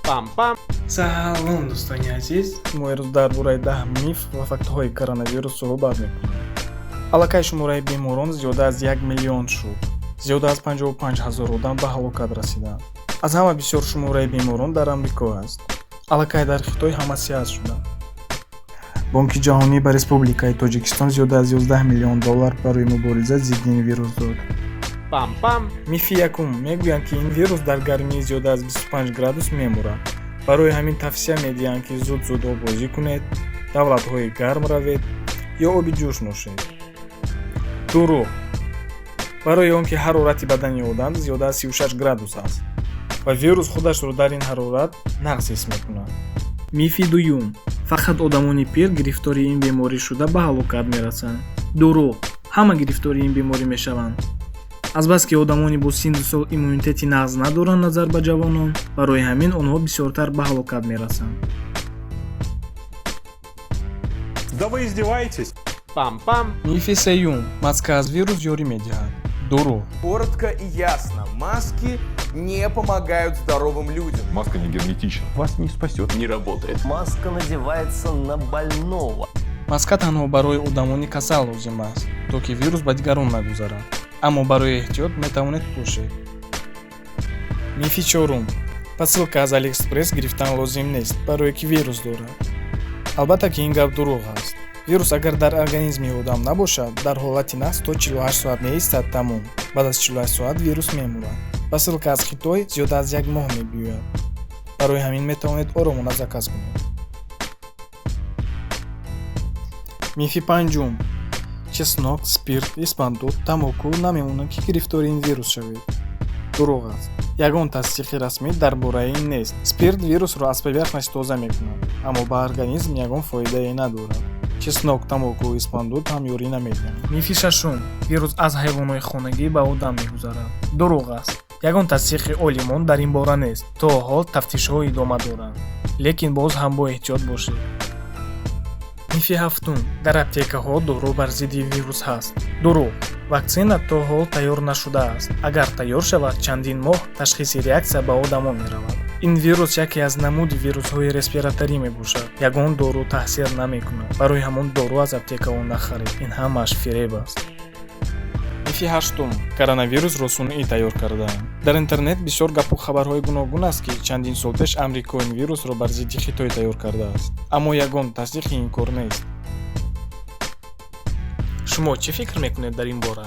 Пам-пам. Салом дӯстони азиз, мо имрӯз дар бораи 10 миф ва фактҳои коронавирус суҳбат мекунем. Аллакай шумораи беморон зиёда аз 1 миллион шуд. Зиёда аз 55 000 одам ба ҳалокат расиданд. Аз ҳама бисёр шумораи беморон дар Амрико аст. Аллакай дар Хитой ҳама 30 шуданд. Бонки ҷаҳонӣ ба Республикаи Тоҷикистон зиёда аз 11 миллион доллар барои мубориза зидди ин вирус дод. Пам-пам. Мифи якум мегӯянд, ки ин вирус дар гармии зиёда аз 25 градус мемурад. Барои ҳамин тавсия медиҳанд, ки зуд обозӣ кунед, давлатҳои гарм равед ё оби ҷӯш нӯшед. Дурӯғ. Барои он ки ҳарорати бадани одам зиёда аз 36 градус аст ва вирус худашро дар ин ҳарорат нағз ҳис мекунад. Мифи дуюм. Фақат одамони пир гирифтории ин беморӣ шуда ба ҳалокат мерасанд. Дурӯғ. Ҳама гирифтории ин беморӣ мешаванд. Азбаски одамони бо синну сол иммунитети нағз надоранд назар ба ҷавонон, барои ҳамин онҳо бисёртар ба ҳалокат мерасанд. Да вы издеваетесь? Пам-пам. Мифи сеюм. Маска аз вирус ёрӣ медиҳад. Дурӯғ. Коротко и ясно. Маски не помогают здоровым людям. Маска не герметична. Вас не спасет. Не работает. Маска надевается на больного. Маска танҳо барои одамони касал лозим аст, то ки вирус ба дигарон нагузарад. Аммо барои эҳтиёт метавонед пӯшед. Мифи чорум. Посилка аз Алиэкспресс гирифтан лозим нест, барое ки вирус дорад. Албатта ки ин гап дурӯғ аст. Вирус агар дар организми одам набошад, дар ҳолати нақз то 48 соат меистад тамом. Баъд аз 48 соат вирус мемурад. Посилка аз Хитой зиёда аз 1 моҳ мебиёяд. Барои ҳамин метавонед оромона заказ кунед. Мифи панҷум. Чеснок, спирт, испандот, тамоку намемонанд, ки гирифтори ин вирус шавед. Дурӯғ аст. Ягон тасдиқи расмӣ дар бораи ин нест. Спирт вирусро аз поверхность тоза мекунад, аммо ба организм ягон фоидае надорад. Чеснок, тамоку, испандот ҳам ёрӣ намедиҳанд. Мифи шашум. Вирус аз ҳайвонои хонагӣ ба одам мегузарад. Дурӯғ аст. Ягон тасдиқи олимон дар ин бора нест. То ҳол тафтишҳо идома доранд, лекин боз ҳам бо эҳтиёт бошед. Мифи ҳафтум. Дар аптекаҳо дору бар зидди вирус ҳаст. Дурӯғ. Ваксина то ҳол тайёр нашудааст. Агар тайёр шавад, чандин моҳ ташхиси реаксия ба одамон меравад. Ин вирус яке аз намуди вирусҳои респираторӣ мебошад. Ягон дору таъсир намекунад. Барои ҳамон дору аз аптекаҳо нахаред. Ин ҳамааш фиреб аст. Мифи ҳаштум. Коронавирусро сунъӣ тайёр кардаанд. Дар интернет бисёр гапу хабарҳои гуногун аст, ки чандин сол пеш Амрико ин вирусро бар зидди Хитой тайёр кардааст. Аммо ягон тасдиқи ин кор нест. Шумо чӣ фикр мекунед дар ин бора?